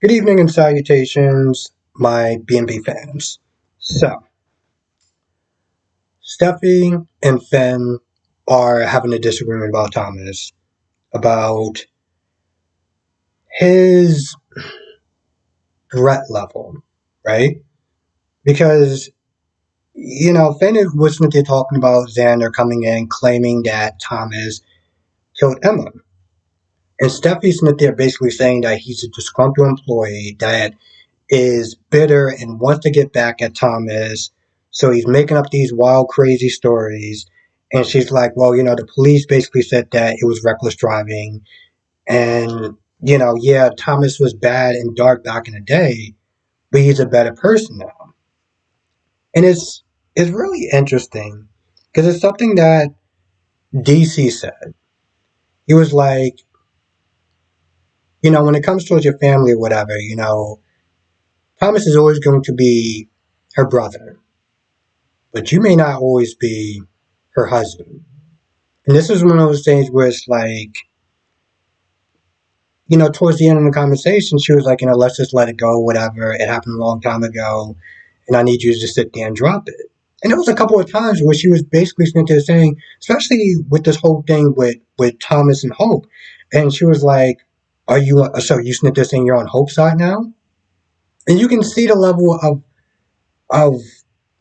Good evening and salutations, my BNB fans. So, Steffi and Finn are having a disagreement about Thomas, about his threat level, right? Because, Finn was they're talking about Xander coming in claiming that Thomas killed Emma. And Steffi's there basically saying that he's a disgruntled employee that is bitter and wants to get back at Thomas. So he's making up these wild, crazy stories. And she's like, well, the police basically said that it was reckless driving. And, yeah, Thomas was bad and dark back in the day, but he's a better person now. And it's really interesting because it's something that DC said. He was like, when it comes towards your family or whatever, Thomas is always going to be her brother, but you may not always be her husband. And this is one of those things where it's like, towards the end of the conversation, she was like, let's just let it go, whatever. It happened a long time ago, and I need you to just sit there and drop it. And there was a couple of times where she was basically sitting there saying, especially with this whole thing with Thomas and Hope, and she was like, so you sitting there saying you're on Hope's side now? And you can see the level of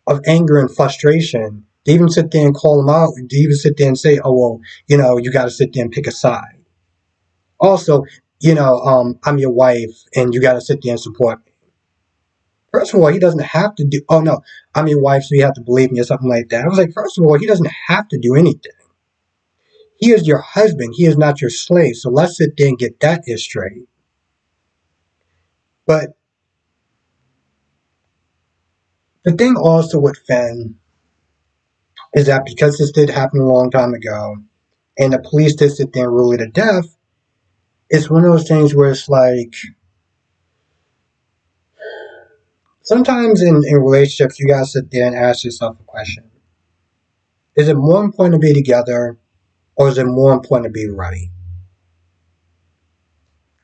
of anger and frustration to even sit there and call him out, to even sit there and say, oh, well, you got to sit there and pick a side. Also, I'm your wife and you got to sit there and support me. First of all, he doesn't have to do, oh no, I'm your wife, so you have to believe me or something like that. I was like, first of all, he doesn't have to do anything. He is your husband. He is not your slave. So let's sit there and get that straight. But the thing also with Finn is that because this did happen a long time ago, and the police did sit there and rule it to death, it's one of those things where it's like, sometimes in relationships, you gotta sit there and ask yourself a question. Is it more important to be together, or is it more important to be right?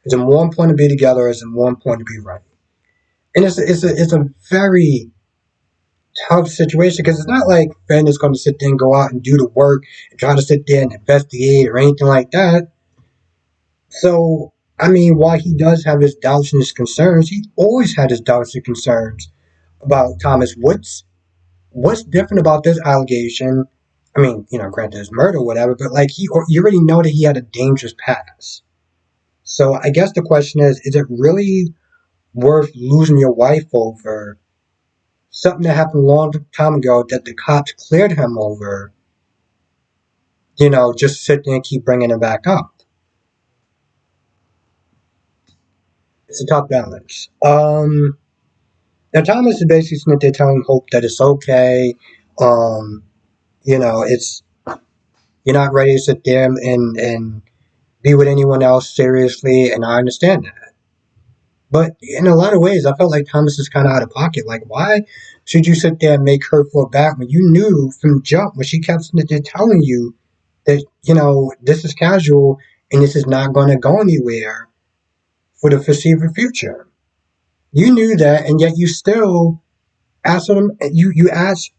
Is it more important to be together, or is it more important to be right? And it's a very tough situation because it's not like Finn is going to sit there and go out and do the work and try to sit there and investigate or anything like that. So, I mean, while he does have his doubts and his concerns, he always had his doubts and concerns about Thomas. What's different about this allegation? I mean, granted it's murder or whatever, but like you already know that he had a dangerous past. So I guess the question is it really worth losing your wife over something that happened a long time ago that the cops cleared him over? Just sit there and keep bringing it back up. It's a tough balance. Now Thomas is basically sitting there telling Hope that it's okay. Um, it's you're not ready to sit there and be with anyone else seriously, and I understand that. But in a lot of ways, I felt like Thomas is kind of out of pocket. Like, why should you sit there and make her feel bad when you knew from jump when she kept sitting there telling you that this is casual and this is not going to go anywhere for the foreseeable future? You knew that, and yet you still asked him. You asked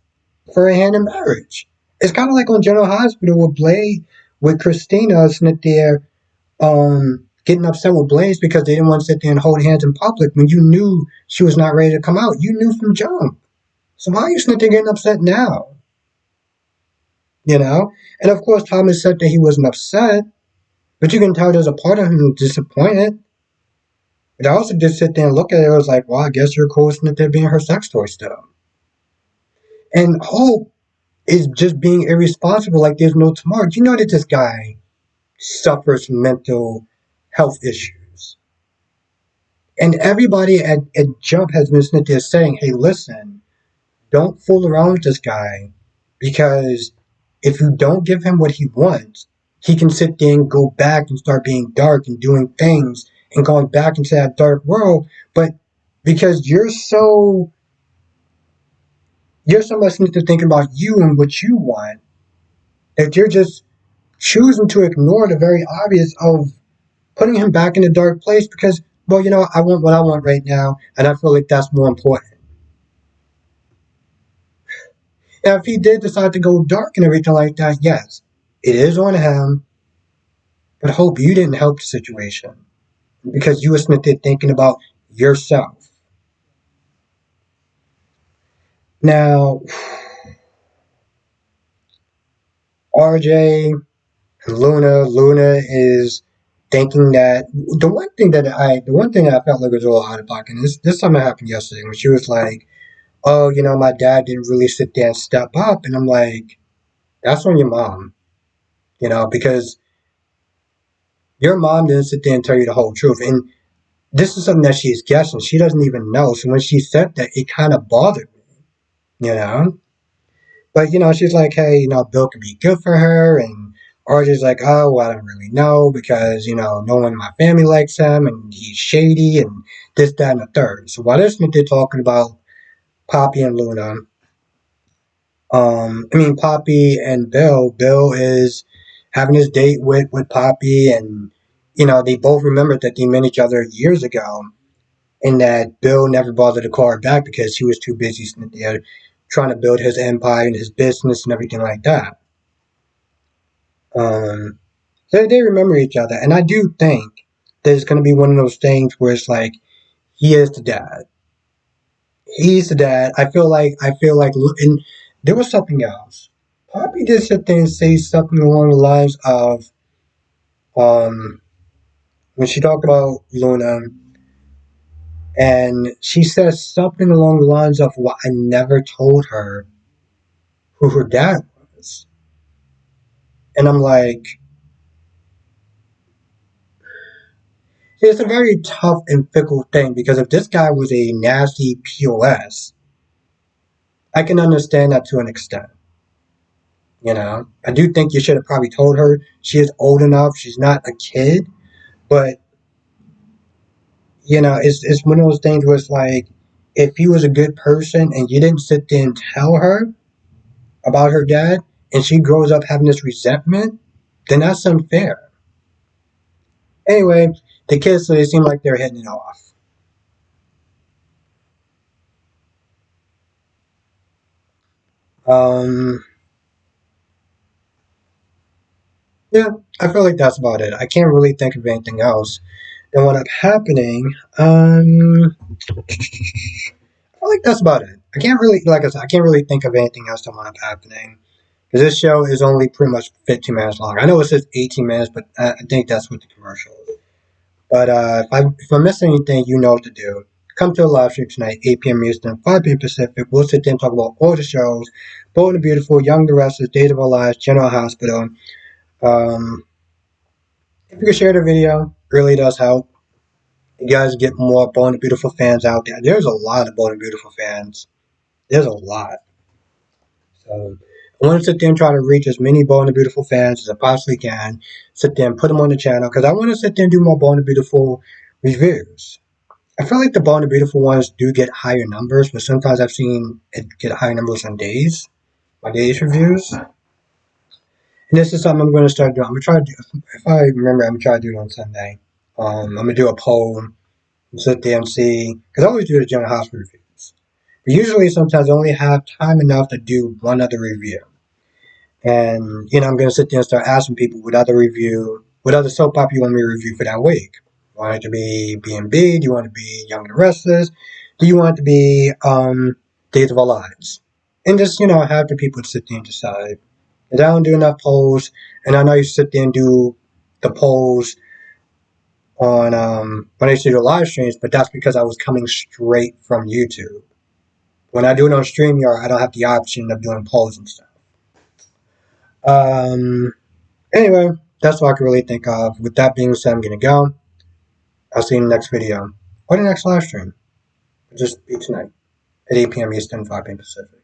for a hand in marriage. It's kind of like on General Hospital with Blade, with Christina sitting there, getting upset with Blaze because they didn't want to sit there and hold hands in public when you knew she was not ready to come out. You knew from jump. So why are you sitting there getting upset now? And of course, Thomas said that he wasn't upset, but you can tell there's a part of him who's disappointed. But I also just sit there and look at it. I was like, well, I guess you're cool sitting there being her sex toy still. And Hope is just being irresponsible like there's no tomorrow. Do you know that this guy suffers from mental health issues? And everybody at Jump has been sitting there saying, hey, listen, don't fool around with this guy because if you don't give him what he wants, he can sit there and go back and start being dark and doing things and going back into that dark world. But because you're so much to think about you and what you want that you're just choosing to ignore the very obvious of putting him back in a dark place because well, I want what I want right now, and I feel like that's more important. Now, if he did decide to go dark and everything like that, yes, it is on him. But hope you didn't help the situation because you were sitting there thinking about yourself. Now, RJ and Luna is thinking that the one thing that I felt like was a little out of pocket. And this time it happened yesterday when she was like, "Oh, my dad didn't really sit there and step up," and I'm like, "That's on your mom, because your mom didn't sit there and tell you the whole truth." And this is something that she's guessing. She doesn't even know. So when she said that, it kind of bothered me, But she's like, hey, Bill could be good for her, and RJ's like, oh, well, I don't really know because no one in my family likes him, and he's shady, and this, that, and the third. So while they're talking about Poppy and Luna, Poppy and Bill. Bill is having his date with Poppy, and they both remembered that they met each other years ago, and that Bill never bothered to call her back because he was too busy sitting there trying to build his empire and his business and everything like that. Um, so they remember each other, and I do think there's going to be one of those things where it's like he is the dad. He's the dad. I feel like, and there was something else. Poppy did sit there and say something along the lines of, um, when she talked about Luna, and she says something along the lines of, "Well, I never told her who her dad was," and I'm like, it's a very tough and fickle thing because if this guy was a nasty POS, I can understand that to an extent. I do think you should have probably told her she is old enough. She's not a kid, but it's one of those things where it's like, if he was a good person and you didn't sit there and tell her about her dad, and she grows up having this resentment, then that's unfair. Anyway, the kids, so they seem like they're hitting it off. Um, yeah, I feel like that's about it. I can't really think of anything else that wound up happening. I feel like that's about it. I can't really, like I said, I can't really think of anything else that wound up happening. Because this show is only pretty much 15 minutes long. I know it says 18 minutes, but I think that's what the commercial is. But if I miss anything, you know what to do. Come to a live stream tonight, 8 p.m. Eastern, 5 p.m. Pacific. We'll sit there and talk about all the shows, Bold and the Beautiful, Young the Restless, Days of Our Lives, General Hospital. Um, if you can share the video, it really does help. You guys get more Bold and Beautiful fans out there. There's a lot of Bold and Beautiful fans. There's a lot. So I want to sit there and try to reach as many Bold and Beautiful fans as I possibly can. Sit there and put them on the channel because I want to sit there and do more Bold and Beautiful reviews. I feel like the Bold and Beautiful ones do get higher numbers, but sometimes I've seen it get higher numbers on my days reviews. And this is something I'm going to start doing. I'm going to try to do, if I remember, I'm going to try to do it on Sunday. I'm going to do a poll and sit there and see, because I always do the General Hospital reviews. But usually, sometimes I only have time enough to do one other review. And, I'm going to sit there and start asking people what other soap opera you want me to review for that week. Do you want it to be B&B? Do you want it to be Young and the Restless? Do you want it to be Days of Our Lives? And just, have the people sit there and decide. Because I don't do enough polls, and I know you sit there and do the polls on when I used to do live streams, but that's because I was coming straight from YouTube. When I do it on StreamYard, I don't have the option of doing polls and stuff. Anyway, that's all I can really think of. With that being said, I'm going to go. I'll see you in the next video or the next live stream. Just be tonight at 8 p.m. Eastern, 5 p.m. Pacific.